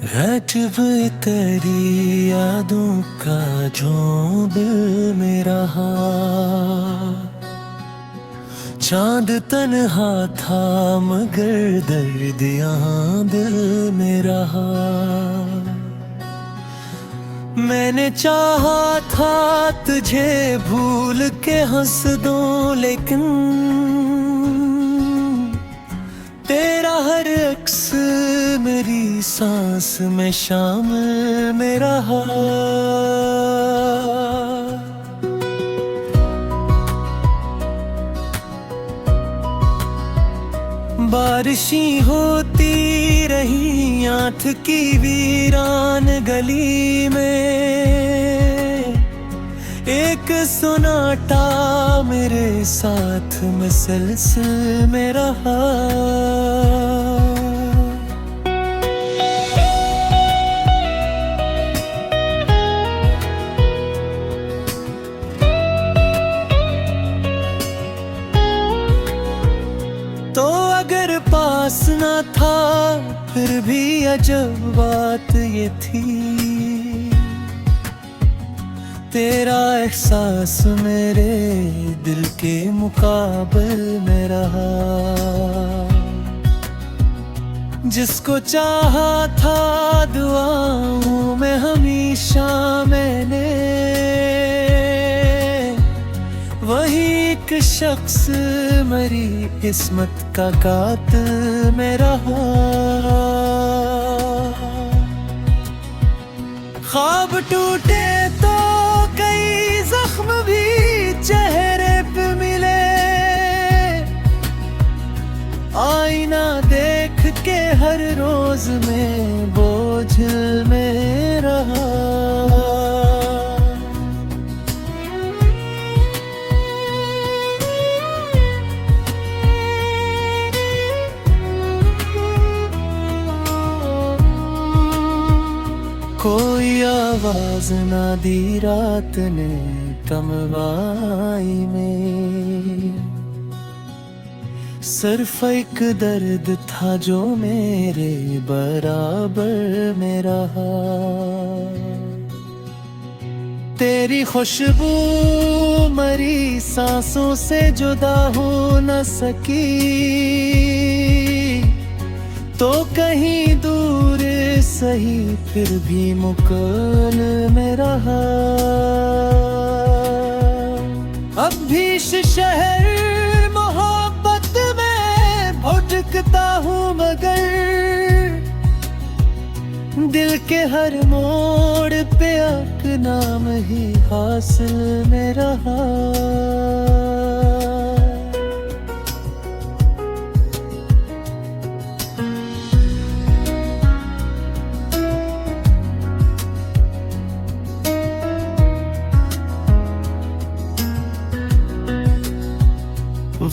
रटब तेरी यादों का झोंब में रहा। चांद तन्हा था मगर दर्द यहाँ दिल में रहा। मैंने चाहा था तुझे भूल के हंस दूं, लेकिन तेरा हर अक्स मेरी सांस में शामिल में रहा। बारिशें होती रही आठ की वीरान गली में, एक सुनाटा मेरे साथ मुसलसल में रहा। तो अगर पास ना था फिर भी अजब बात ये थी, तेरा एहसास मेरे दिल के मुकाबले में रहा। जिसको चाहा था दुआओं में हमेशा मैंने, वही एक शख्स मेरी किस्मत का कातिल में रहा। ख्वाब टूटे तो कई जख्म भी चेहरे पे मिले, आईना देख के हर रोज में बोझ में रहा। कोई आवाज ना दी रात ने कमवाई में, सिर्फ एक दर्द था जो मेरे बराबर में रहा। तेरी खुशबू मरी सांसों से जुदा हो न सकी, तो कहीं दूर सही फिर भी मुकल में रहा। अब भी शहर मोहब्बत में भटकता हूँ, मगर दिल के हर मोड़ पे आपका नाम ही हासिल में रहा।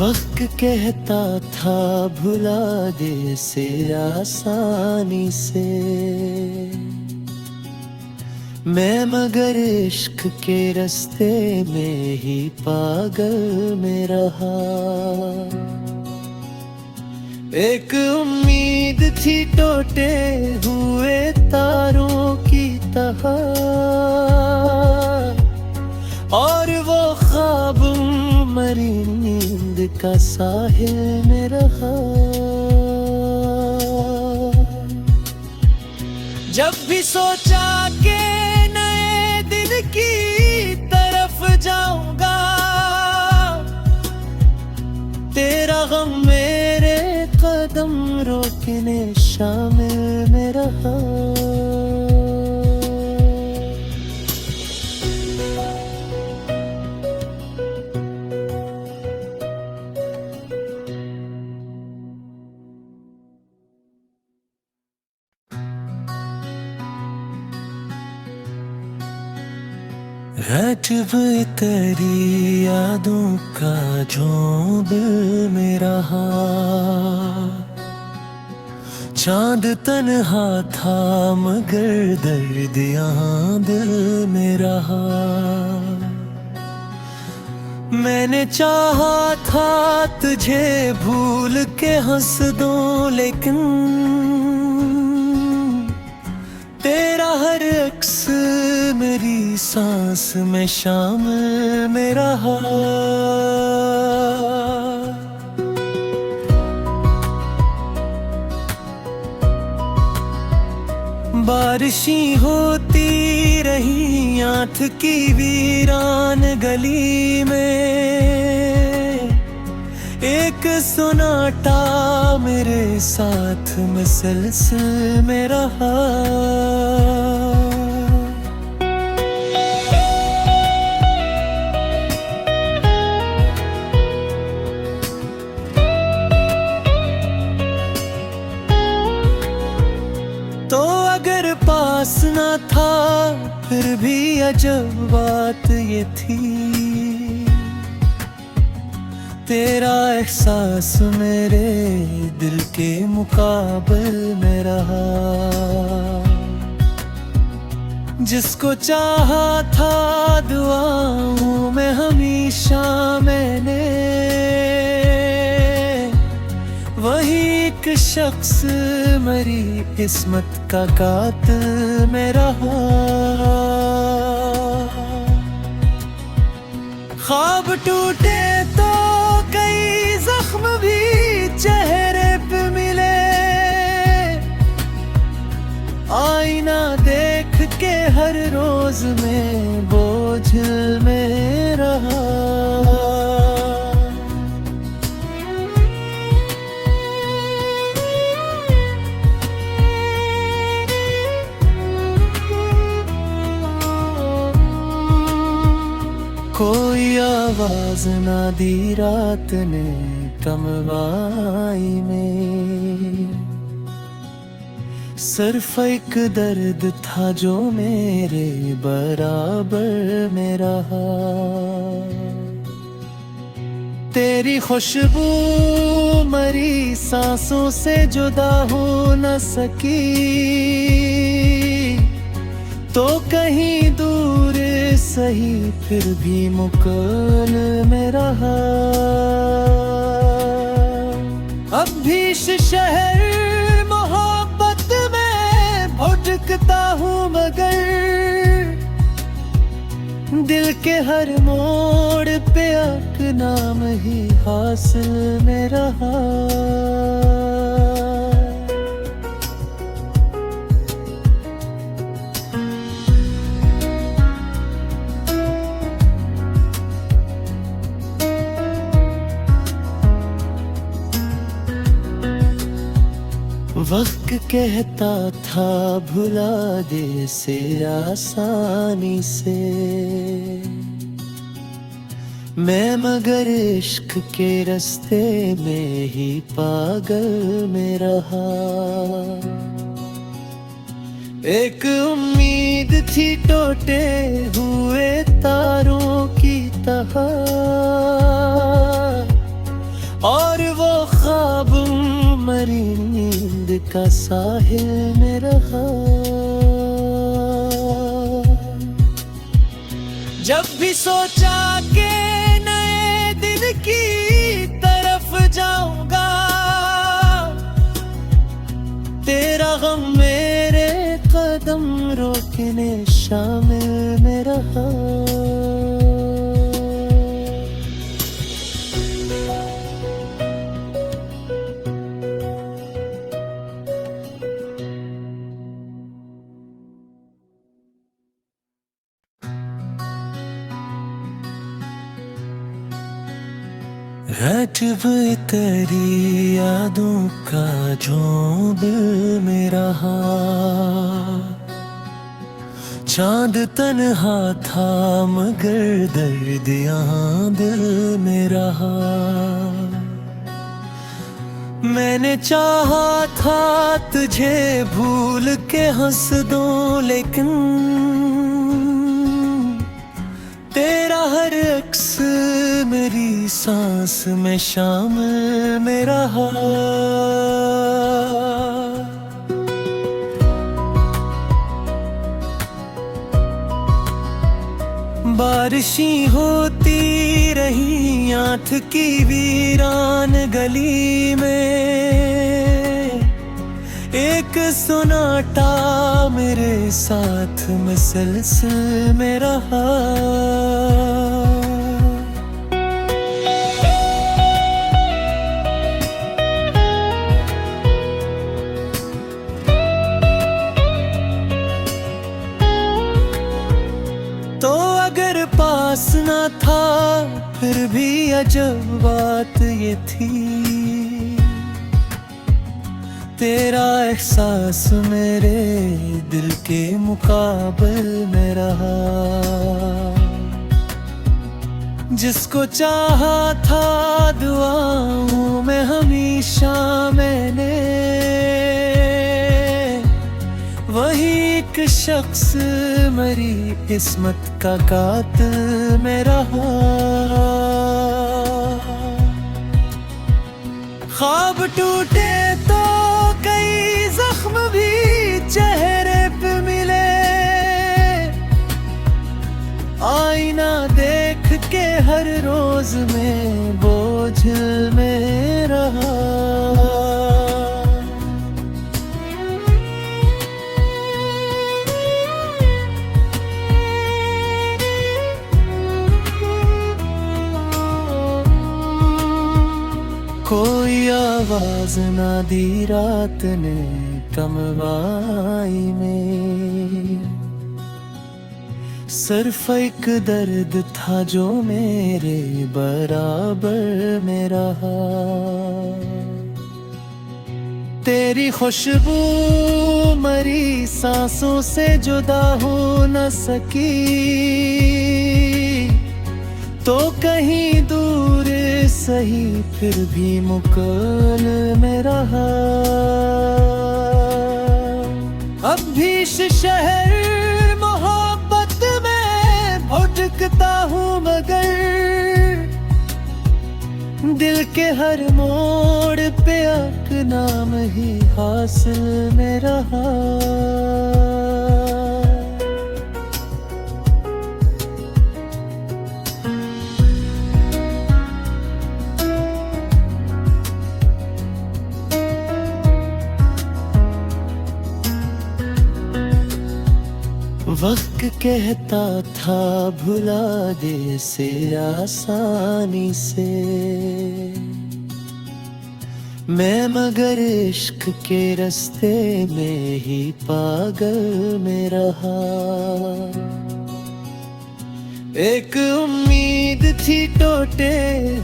वक्त कहता था भुला दे से आसानी से, मैं मगर इश्क के रास्ते में ही पागल में रहा। एक उम्मीद थी टूटे हुए तारों की तरह, और वो ख्वाब मरी नींद का साहिल में रहा। जब भी सोचा के नए दिन की तरफ जाऊंगा, तेरा गम मेरे कदम रोकने शामिल में रहा। रटब तेरी यादों का झोंब में रहा। चांद तन्हा था मगर दर्द यहाँ दिल में रहा। मैंने चाहा था तुझे भूल के हंस दूं, लेकिन तेरा हर अक्स मेरी सांस में शामिल में रहा। बारिशें होती रही आंथ की वीरान गली में, एक सुनाटा मेरे साथ मुसलसल में रहा। तो अगर पास न था फिर भी अजब बात ये थी, तेरा एहसास मेरे दिल के मुकाबले में रहा। जिसको चाहा था दुआओं में हमेशा मैंने, वही एक शख्स मेरी किस्मत का कातिल में रहा। ख्वाब टूटे तो कई जख्म भी चेहरे पे मिले, आईना देख के हर रोज में बोझ में रहा। कोई आवाज ना दी रात ने कमवाई में, सिर्फ एक दर्द था जो मेरे बराबर में रहा। तेरी खुशबू मरी सांसों से जुदा हो न सकी, तो कहीं दूर सही फिर भी मुकल में रहा। अब भी शहर मोहब्बत में भटकता हूँ, मगर दिल के हर मोड़ पे आपका नाम ही हासिल में रहा। वक्त कहता था भुला दे से आसानी से, मैं मगर इश्क के रास्ते में ही पागल में रहा। एक उम्मीद थी टूटे हुए तारों की तरह, और वो ख्वाब मरी नींद का साहिल में रहा। जब भी सोचा के नए दिन की तरफ जाऊंगा, तेरा गम मेरे कदम रोकने शामिल में रहा। रजब तेरी यादों का झोंब में रहा, चांद तन्हा था मगर दर्द यहाँ दिल में रहा। मैंने चाहा था तुझे भूल के हंस दूं, लेकिन तेरा हर अक्स मेरी सांस में शामिल में रहा। बारिशें होती रही आंथ की वीरान गली में, एक सोनाटा मेरे साथ मुसलसल में रहा। तो अगर पास न था फिर भी अजब बात ये थी, तेरा एहसास मेरे दिल के मुकाबल में रहा। जिसको चाहा था दुआओं में हमेशा मैंने, वही एक शख्स मेरी किस्मत का कातिल में रहा। ख्वाब टूटे तो कई जख्म भी चेहरे पे मिले, आईना देख के हर रोज में बोझ में रहा। कोई आवाज ना दी रात ने कमवाई में, सिर्फ एक दर्द था जो मेरे बराबर में रहा। तेरी खुशबू मरी सांसों से जुदा हो न सकी, तो कहीं दूर सही फिर भी मुकल में रहा। अब भी शहर मोहब्बत में भटकता हूँ, मगर दिल के हर मोड़ पे एक नाम ही हासिल में रहा। वक्त कहता था भुला दे से आसानी से, मैं मगर इश्क के रास्ते में ही पागल में रहा। एक उम्मीद थी टूटे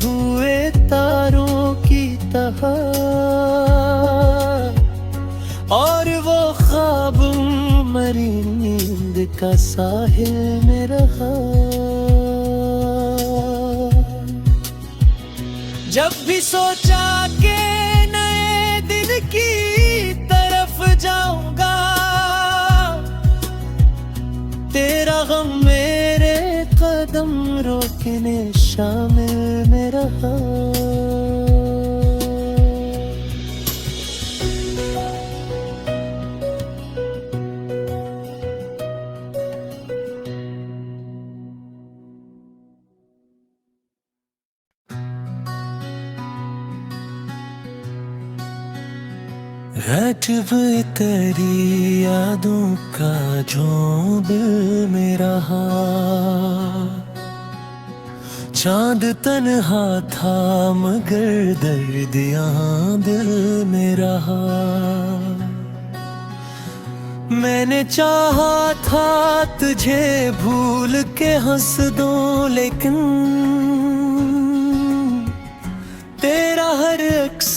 हुए तारों की तरह, और वो ख्वाब मरी नींद का साहिल में रहा। जब भी सोचा के नए दिन की तरफ जाऊंगा, तेरा गम मेरे कदम रोकने शामिल में रहा। रटब तेरी यादों का झोंब में रहा, चांद तन्हा था मगर दर्द यहाँ दिल में रहा। मैंने चाहा था तुझे भूल के हंस दूं, लेकिन तेरा हर अक्स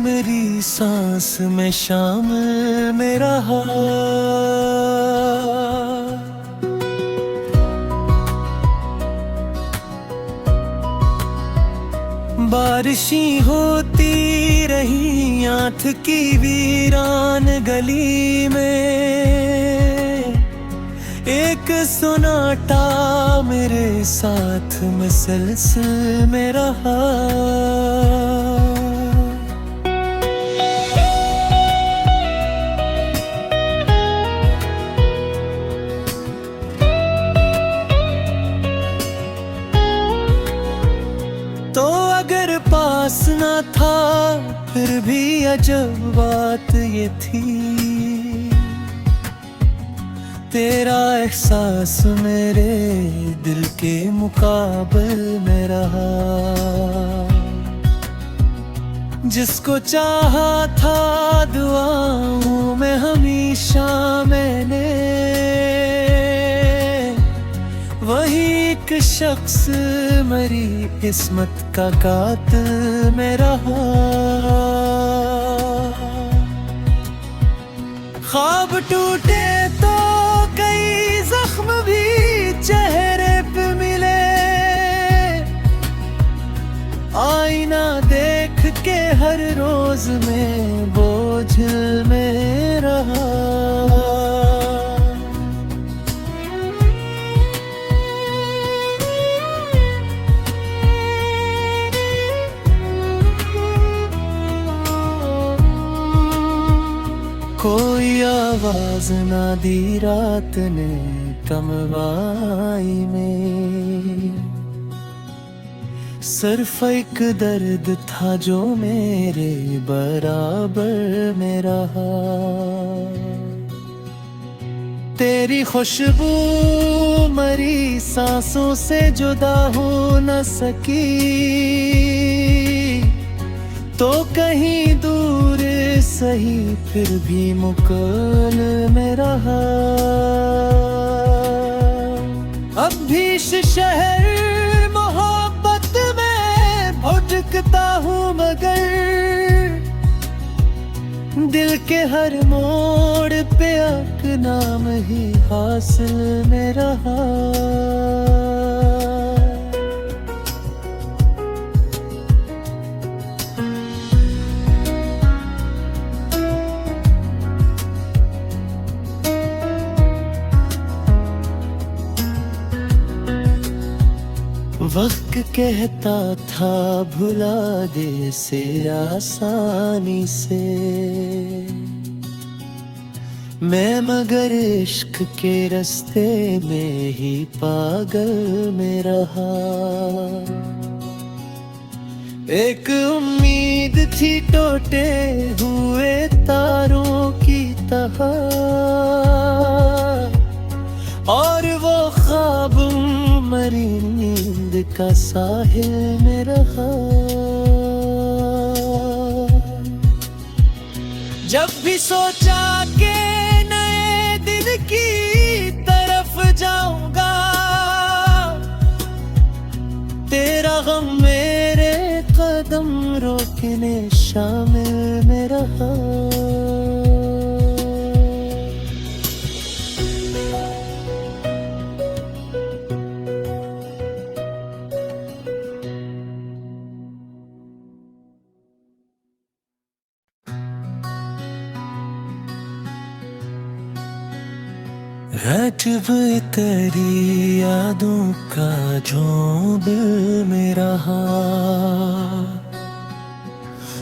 मेरी सांस में शामिल में रहा। बारिशें होती रही आंथ की वीरान गली में, एक सोनाटा मेरे साथ मुसलसल में रहा। तो अगर पास न था फिर भी अजब बात ये थी, तेरा एहसास मेरे दिल के मुकाबले में रहा। जिसको चाहा था दुआओं में हमेशा मैंने, वही एक शख्स मेरी किस्मत का कातिल में रहा। ख्वाब टूटे तो कई जख्म भी चेहरे पे मिले, आईना देख के हर रोज में बोझ में रहा। कोई आवाज ना दी रात ने तमवाई में, सिर्फ एक दर्द था जो मेरे बराबर में रहा। तेरी खुशबू मरी सांसों से जुदा हो न सकी, तो कहीं दूर सही फिर भी मुकल में रहा। अब भी शहर मोहब्बत में भटकता हूँ, मगर दिल के हर मोड़ पे एक नाम ही हासिल में रहा। वक्त कहता था भुला दे से आसानी से, मैं मगर इश्क के रास्ते में ही पागल में रहा। एक उम्मीद थी टूटे हुए तारों की तरह, और वो ख्वाब मरी नींद का साहिल में रहा। जब भी सोचा के नए दिन की तरफ जाऊंगा, तेरा गम मेरे कदम रोकने शामिल में रहा। रजब तेरी यादों का झोंब में रहा,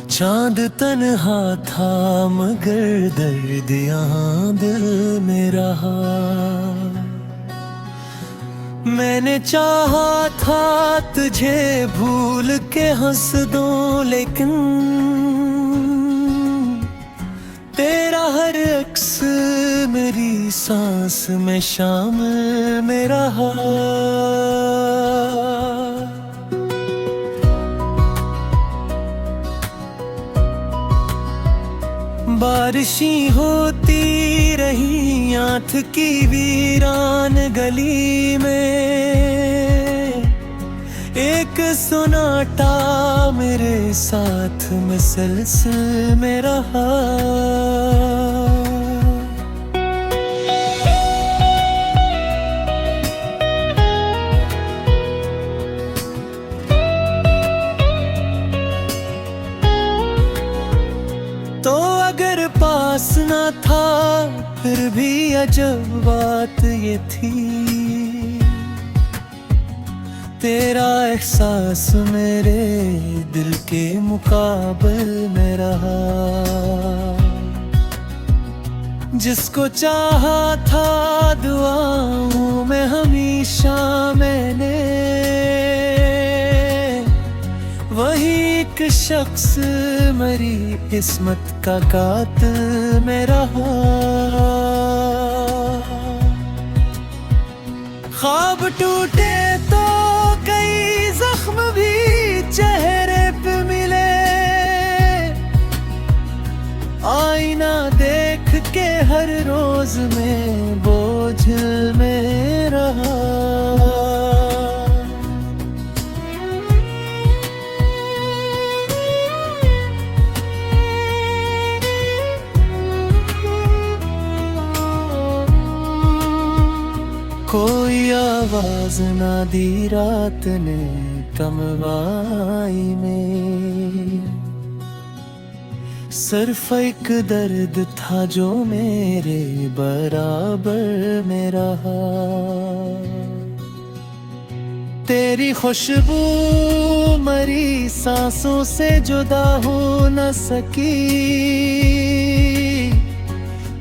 चांद तन्हा था मगर दर्द यहाँ दिल में रहा। मैंने चाहा था तुझे भूल के हंस दूं, लेकिन तेरा हर अक्स मेरी सांस में शामिल में रहा। बारिशी होती रही आंथ की वीरान गली में, एक सुनाटा मेरे साथ मुसलसल में रहा। तो अगर पास न था फिर भी अजब बात ये थी, तेरा एहसास मेरे दिल के मुकाबले में रहा। जिसको चाहा था दुआओं में हमेशा मैंने, वही एक एक शख्स मरी किस्मत का कातिल में रहा। ख्वाब टूटे तो कई जख्म भी चेहरे पे मिले, आईना देख के हर रोज में बोझ में रहा। कोई आवाज ना दी रात ने कमवाई में, सिर्फ एक दर्द था जो मेरे बराबर में रहा। तेरी खुशबू मरी सांसों से जुदा हो न सकी,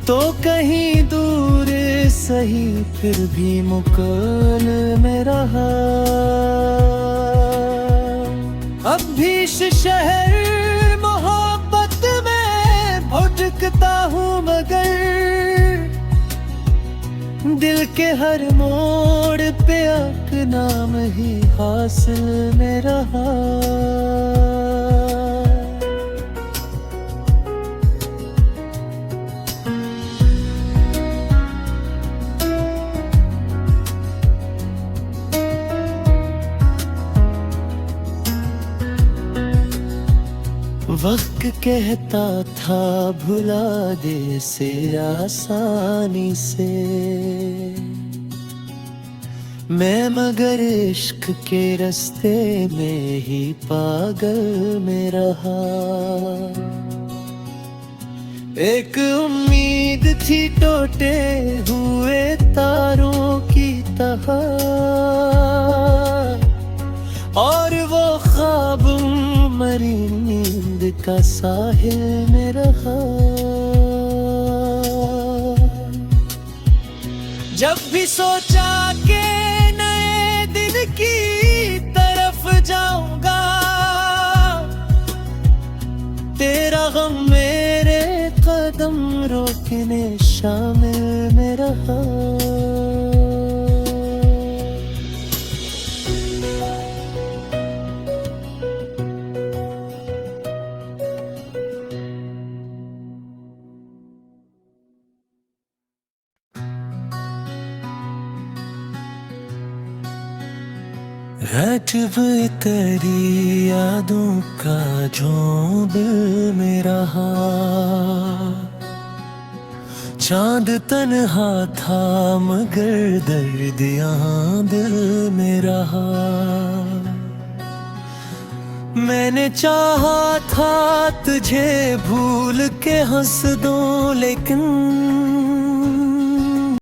तो कहीं दूर सही फिर भी मुकल में रहा। अब भी शहर मोहब्बत में भटकता हूँ, मगर दिल के हर मोड़ पे एक नाम ही हासिल में रहा। वक्त कहता था भुला दे से आसानी से, मैं मगर इश्क के रास्ते में ही पागल में रहा। एक उम्मीद थी टूटे हुए तारों की तरह, और वो ख्वाब मरी नींद का साहिल में रहा। जब भी सोचा के नए दिन की तरफ जाऊंगा, तेरा गम मेरे कदम रोकने शामिल में रहा। रटब तेरी यादों का झोंब में रहा, चांद तन्हा था मगर दर्द यहाँ दिल में रहा। मैंने चाहा था तुझे भूल के हंस दूं, लेकिन